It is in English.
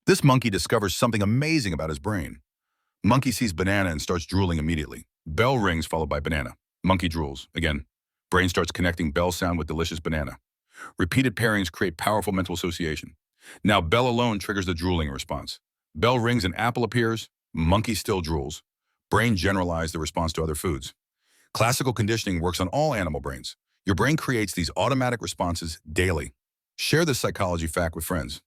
This monkey discovers something amazing about his brain. Monkey sees banana and starts drooling immediately. Bell rings followed by banana. Monkey drools. Again, brain starts connecting bell sound with delicious banana. Repeated pairings create powerful mental association. Now bell alone triggers the drooling response. Bell rings and apple appears. Monkey still drools. Brain generalized the response to other foods. Classical conditioning works on all animal brains. Your brain creates these automatic responses daily. Share this psychology fact with friends.